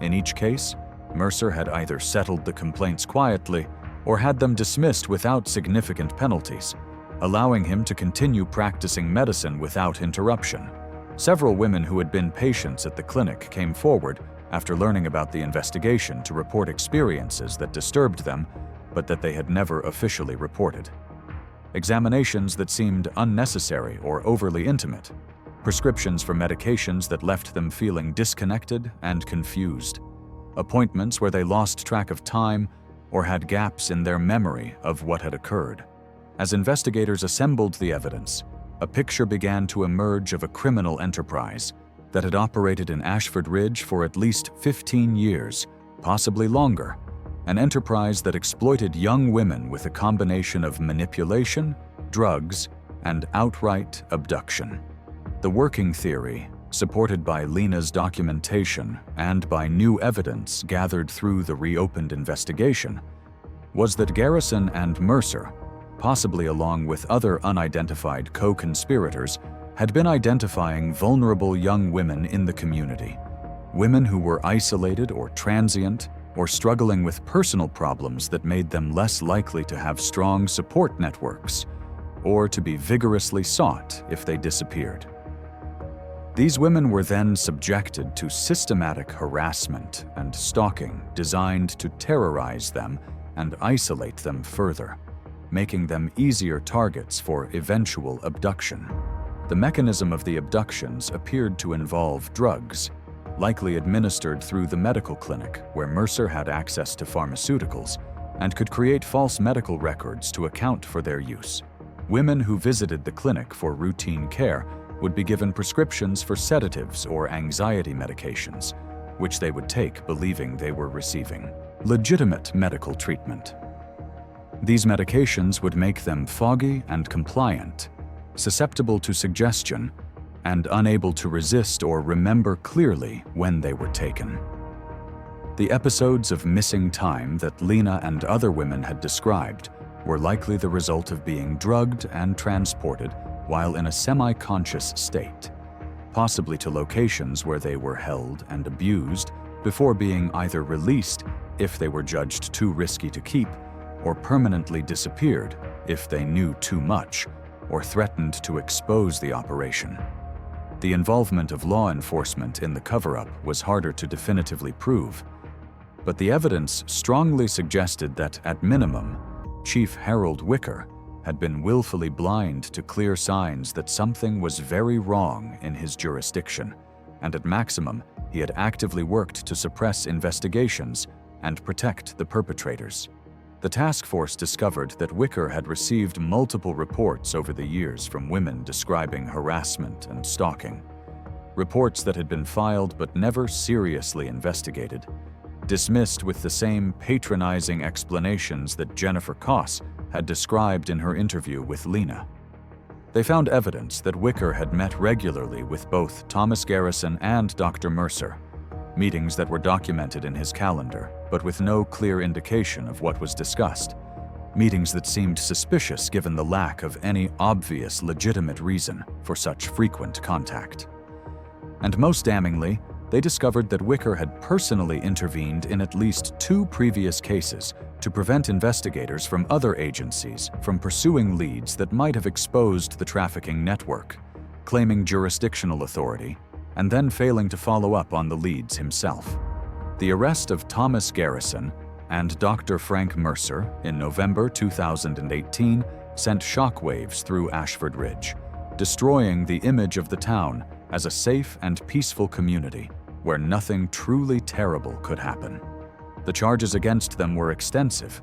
In each case, Mercer had either settled the complaints quietly or had them dismissed without significant penalties, allowing him to continue practicing medicine without interruption. Several women who had been patients at the clinic came forward after learning about the investigation to report experiences that disturbed them but that they had never officially reported. Examinations that seemed unnecessary or overly intimate. Prescriptions for medications that left them feeling disconnected and confused. Appointments where they lost track of time or had gaps in their memory of what had occurred. As investigators assembled the evidence, a picture began to emerge of a criminal enterprise that had operated in Ashford Ridge for at least 15 years, possibly longer. An enterprise that exploited young women with a combination of manipulation, drugs, and outright abduction. The working theory, supported by Lena's documentation and by new evidence gathered through the reopened investigation, was that Garrison and Mercer, possibly along with other unidentified co-conspirators, had been identifying vulnerable young women in the community. Women who were isolated or transient or struggling with personal problems that made them less likely to have strong support networks or to be vigorously sought if they disappeared. These women were then subjected to systematic harassment and stalking designed to terrorize them and isolate them further, making them easier targets for eventual abduction. The mechanism of the abductions appeared to involve drugs, likely administered through the medical clinic where Mercer had access to pharmaceuticals and could create false medical records to account for their use. Women who visited the clinic for routine care would be given prescriptions for sedatives or anxiety medications, which they would take believing they were receiving legitimate medical treatment. These medications would make them foggy and compliant, susceptible to suggestion, and unable to resist or remember clearly when they were taken. The episodes of missing time that Lena and other women had described were likely the result of being drugged and transported while in a semi-conscious state, possibly to locations where they were held and abused before being either released if they were judged too risky to keep, or permanently disappeared if they knew too much or threatened to expose the operation. The involvement of law enforcement in the cover-up was harder to definitively prove, but the evidence strongly suggested that, at minimum, Chief Harold Wicker had been willfully blind to clear signs that something was very wrong in his jurisdiction, and at maximum, he had actively worked to suppress investigations and protect the perpetrators. The task force discovered that Wicker had received multiple reports over the years from women describing harassment and stalking. Reports that had been filed but never seriously investigated, dismissed with the same patronizing explanations that Jennifer Koss had described in her interview with Lena. They found evidence that Wicker had met regularly with both Thomas Garrison and Dr. Mercer, meetings that were documented in his calendar, but with no clear indication of what was discussed. Meetings that seemed suspicious given the lack of any obvious legitimate reason for such frequent contact. And most damningly, they discovered that Wicker had personally intervened in at least 2 previous cases to prevent investigators from other agencies from pursuing leads that might have exposed the trafficking network, claiming jurisdictional authority, and then failing to follow up on the leads himself. The arrest of Thomas Garrison and Dr. Frank Mercer in November 2018 sent shockwaves through Ashford Ridge, destroying the image of the town as a safe and peaceful community where nothing truly terrible could happen. The charges against them were extensive: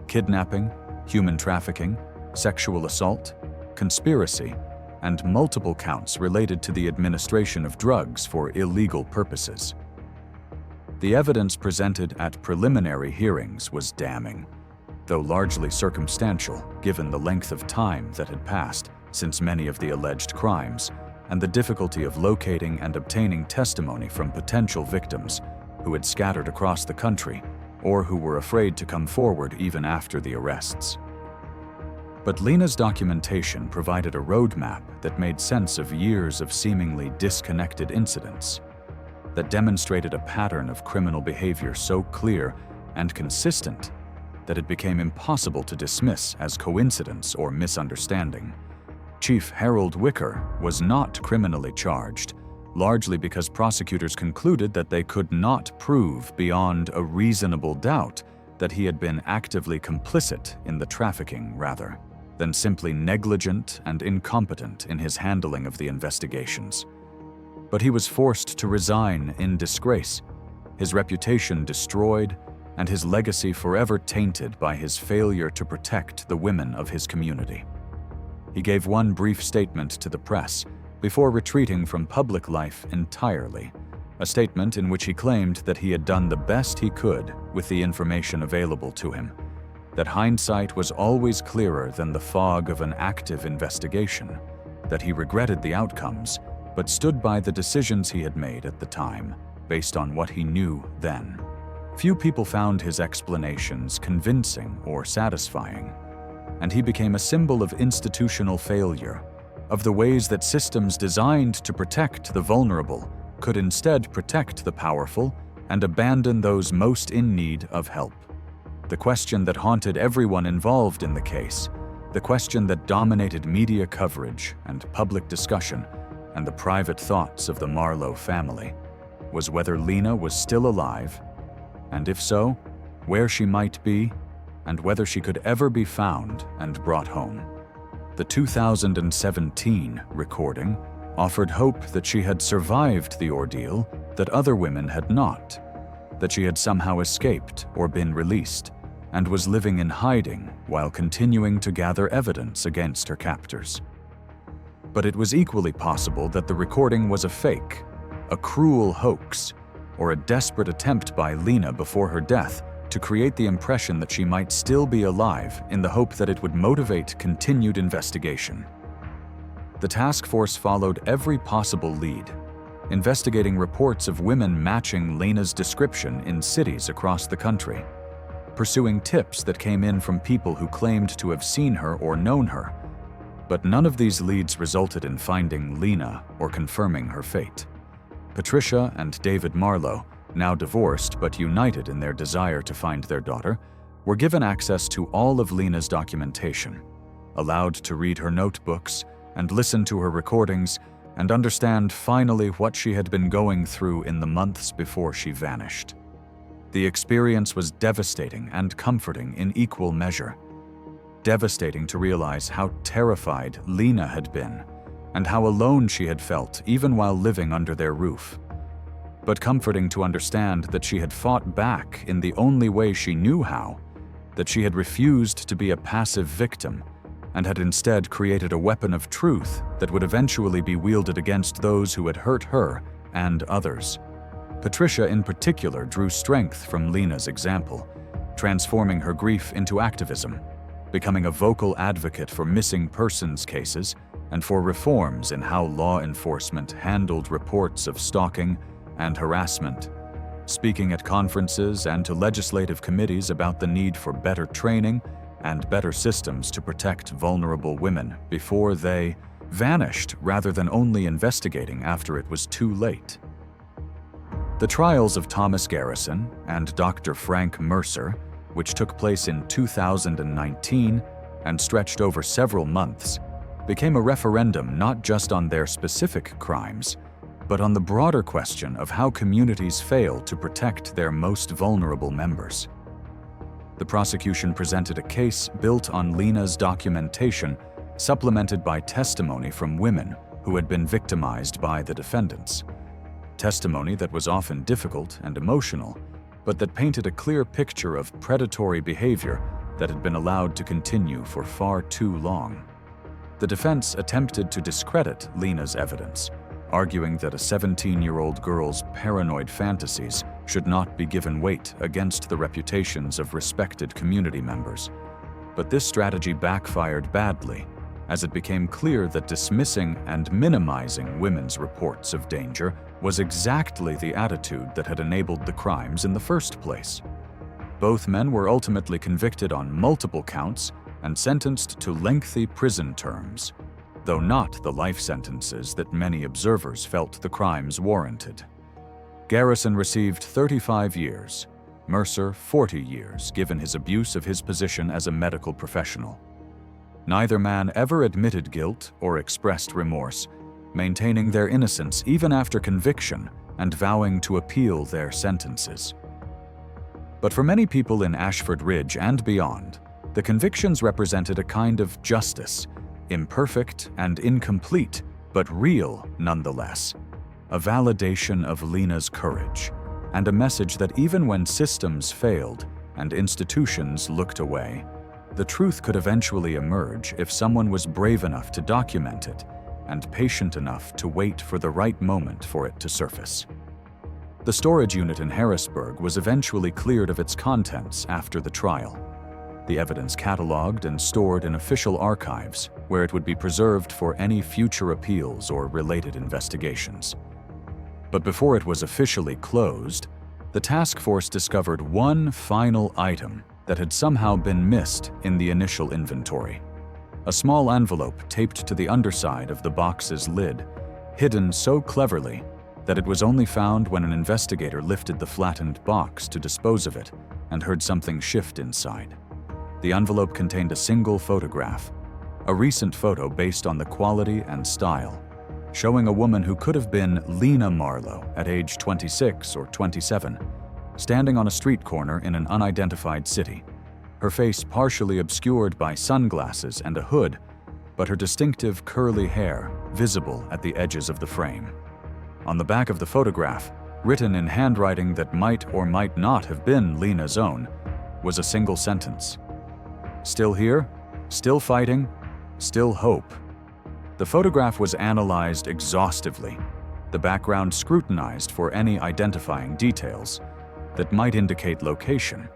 kidnapping, human trafficking, sexual assault, conspiracy, and multiple counts related to the administration of drugs for illegal purposes. The evidence presented at preliminary hearings was damning, though largely circumstantial given the length of time that had passed since many of the alleged crimes and the difficulty of locating and obtaining testimony from potential victims who had scattered across the country or who were afraid to come forward even after the arrests. But Lena's documentation provided a roadmap that made sense of years of seemingly disconnected incidents, that demonstrated a pattern of criminal behavior so clear and consistent that it became impossible to dismiss as coincidence or misunderstanding. Chief Harold Wicker was not criminally charged, largely because prosecutors concluded that they could not prove beyond a reasonable doubt that he had been actively complicit in the trafficking rather than simply negligent and incompetent in his handling of the investigations. But he was forced to resign in disgrace, his reputation destroyed, and his legacy forever tainted by his failure to protect the women of his community. He gave one brief statement to the press before retreating from public life entirely, a statement in which he claimed that he had done the best he could with the information available to him, that hindsight was always clearer than the fog of an active investigation, that he regretted the outcomes, but stood by the decisions he had made at the time, based on what he knew then. Few people found his explanations convincing or satisfying, and he became a symbol of institutional failure, of the ways that systems designed to protect the vulnerable could instead protect the powerful and abandon those most in need of help. The question that haunted everyone involved in the case, the question that dominated media coverage and public discussion and the private thoughts of the Marlowe family, was whether Lena was still alive, and if so, where she might be, and whether she could ever be found and brought home. The 2017 recording offered hope that she had survived the ordeal that other women had not, that she had somehow escaped or been released, and was living in hiding while continuing to gather evidence against her captors. But it was equally possible that the recording was a fake, a cruel hoax, or a desperate attempt by Lena before her death to create the impression that she might still be alive in the hope that it would motivate continued investigation. The task force followed every possible lead, investigating reports of women matching Lena's description in cities across the country, pursuing tips that came in from people who claimed to have seen her or known her, but none of these leads resulted in finding Lena or confirming her fate. Patricia and David Marlowe, now divorced but united in their desire to find their daughter, were given access to all of Lena's documentation, allowed to read her notebooks and listen to her recordings and understand finally what she had been going through in the months before she vanished. The experience was devastating and comforting in equal measure. Devastating to realize how terrified Lena had been and how alone she had felt even while living under their roof. But comforting to understand that she had fought back in the only way she knew how, that she had refused to be a passive victim and had instead created a weapon of truth that would eventually be wielded against those who had hurt her and others. Patricia in particular drew strength from Lena's example, transforming her grief into activism, becoming a vocal advocate for missing persons cases and for reforms in how law enforcement handled reports of stalking and harassment, speaking at conferences and to legislative committees about the need for better training and better systems to protect vulnerable women before they vanished rather than only investigating after it was too late. The trials of Thomas Garrison and Dr. Frank Mercer, which took place in 2019 and stretched over several months, became a referendum not just on their specific crimes, but on the broader question of how communities fail to protect their most vulnerable members. The prosecution presented a case built on Lena's documentation, supplemented by testimony from women who had been victimized by the defendants. Testimony that was often difficult and emotional, but that painted a clear picture of predatory behavior that had been allowed to continue for far too long. The defense attempted to discredit Lena's evidence, arguing that a 17-year-old girl's paranoid fantasies should not be given weight against the reputations of respected community members. But this strategy backfired badly, as it became clear that dismissing and minimizing women's reports of danger was exactly the attitude that had enabled the crimes in the first place. Both men were ultimately convicted on multiple counts and sentenced to lengthy prison terms, though not the life sentences that many observers felt the crimes warranted. Garrison received 35 years, Mercer 40 years, given his abuse of his position as a medical professional. Neither man ever admitted guilt or expressed remorse, maintaining their innocence even after conviction and vowing to appeal their sentences. But for many people in Ashford Ridge and beyond, the convictions represented a kind of justice, imperfect and incomplete, but real nonetheless. A validation of Lena's courage, and a message that even when systems failed and institutions looked away, the truth could eventually emerge if someone was brave enough to document it and patient enough to wait for the right moment for it to surface. The storage unit in Harrisburg was eventually cleared of its contents after the trial. The evidence cataloged and stored in official archives where it would be preserved for any future appeals or related investigations. But before it was officially closed, the task force discovered one final item that had somehow been missed in the initial inventory. A small envelope taped to the underside of the box's lid, hidden so cleverly that it was only found when an investigator lifted the flattened box to dispose of it and heard something shift inside. The envelope contained a single photograph, a recent photo based on the quality and style, showing a woman who could have been Lena Marlowe at age 26 or 27, standing on a street corner in an unidentified city, her face partially obscured by sunglasses and a hood, but her distinctive curly hair visible at the edges of the frame. On the back of the photograph, written in handwriting that might or might not have been Lena's own, was a single sentence. "Still here? Still fighting? Still hope." The photograph was analyzed exhaustively, the background scrutinized for any identifying details that might indicate location,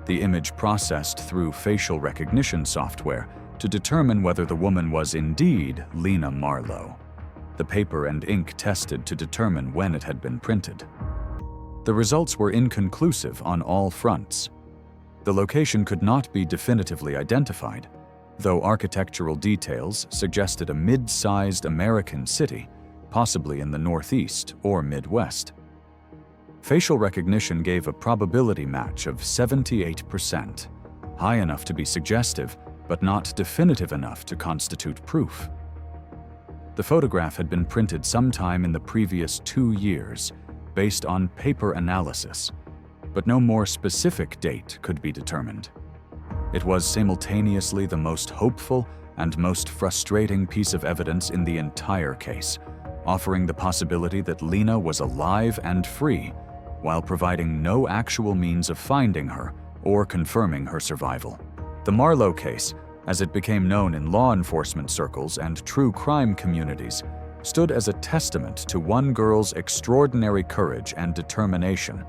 the image processed through facial recognition software to determine whether the woman was indeed Lena Marlowe, the paper and ink tested to determine when it had been printed. The results were inconclusive on all fronts. The location could not be definitively identified, though architectural details suggested a mid-sized American city, possibly in the Northeast or Midwest. Facial recognition gave a probability match of 78%, high enough to be suggestive, but not definitive enough to constitute proof. The photograph had been printed sometime in the previous 2 years, based on paper analysis, but no more specific date could be determined. It was simultaneously the most hopeful and most frustrating piece of evidence in the entire case, offering the possibility that Lena was alive and free, while providing no actual means of finding her or confirming her survival. The Marlowe case, as it became known in law enforcement circles and true crime communities, stood as a testament to one girl's extraordinary courage and determination,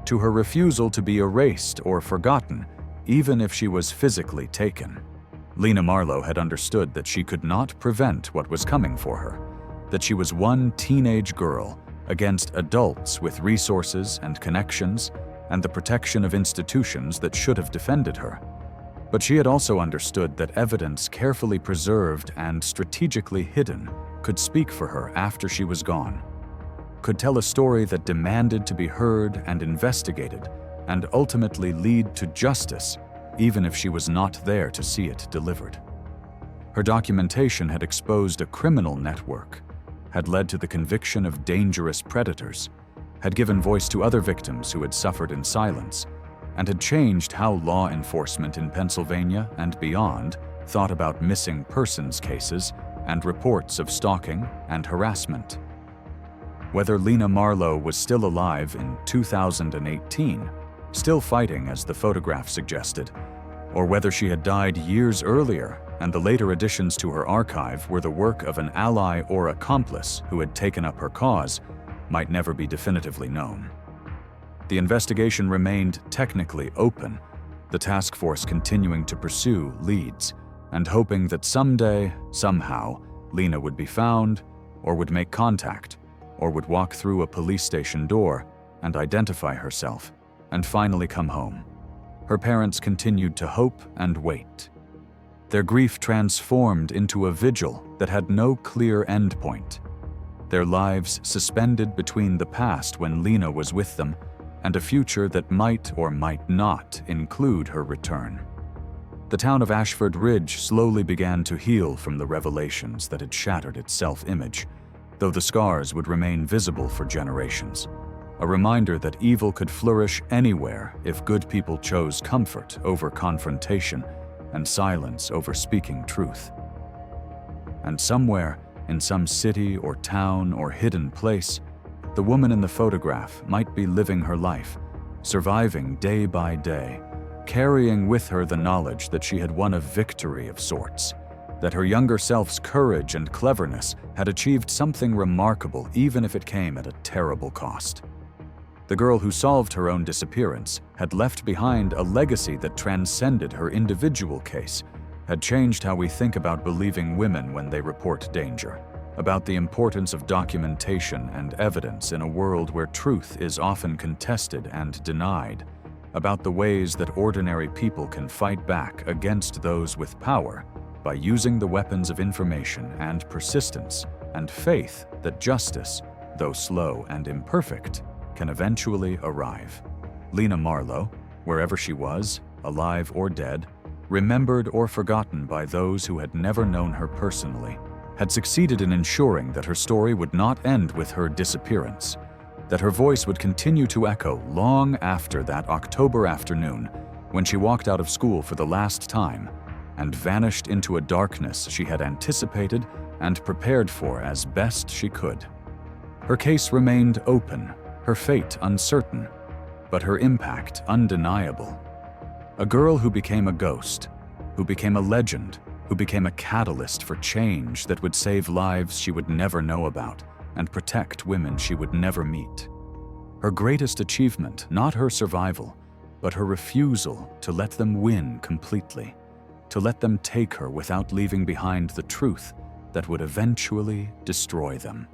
to her refusal to be erased or forgotten, even if she was physically taken. Lena Marlowe had understood that she could not prevent what was coming for her, that she was one teenage girl against adults with resources and connections and the protection of institutions that should have defended her. But she had also understood that evidence carefully preserved and strategically hidden could speak for her after she was gone, could tell a story that demanded to be heard and investigated and ultimately lead to justice, even if she was not there to see it delivered. Her documentation had exposed a criminal network, had led to the conviction of dangerous predators, had given voice to other victims who had suffered in silence, and had changed how law enforcement in Pennsylvania and beyond thought about missing persons cases and reports of stalking and harassment. Whether Lena Marlowe was still alive in 2018, still fighting as the photograph suggested, or whether she had died years earlier and the later additions to her archive were the work of an ally or accomplice who had taken up her cause, might never be definitively known. The investigation remained technically open, the task force continuing to pursue leads and hoping that someday, somehow, Lena would be found, or would make contact, or would walk through a police station door and identify herself, and finally come home. Her parents continued to hope and wait. Their grief transformed into a vigil that had no clear endpoint. Their lives suspended between the past when Lena was with them and a future that might or might not include her return. The town of Ashford Ridge slowly began to heal from the revelations that had shattered its self-image, though the scars would remain visible for generations. a reminder that evil could flourish anywhere if good people chose comfort over confrontation and silence over speaking truth. And somewhere, in some city or town or hidden place, the woman in the photograph might be living her life, surviving day by day, carrying with her the knowledge that she had won a victory of sorts, that her younger self's courage and cleverness had achieved something remarkable even if it came at a terrible cost. The girl who solved her own disappearance had left behind a legacy that transcended her individual case, had changed how we think about believing women when they report danger, about the importance of documentation and evidence in a world where truth is often contested and denied, about the ways that ordinary people can fight back against those with power by using the weapons of information and persistence and faith that justice, though slow and imperfect, can eventually arrive. Lena Marlowe, wherever she was, alive or dead, remembered or forgotten by those who had never known her personally, had succeeded in ensuring that her story would not end with her disappearance, that her voice would continue to echo long after that October afternoon when she walked out of school for the last time and vanished into a darkness she had anticipated and prepared for as best she could. Her case remained open, her fate uncertain, but her impact undeniable. A girl who became a ghost, who became a legend, who became a catalyst for change that would save lives she would never know about and protect women she would never meet. Her greatest achievement, not her survival, but her refusal to let them win completely, to let them take her without leaving behind the truth that would eventually destroy them.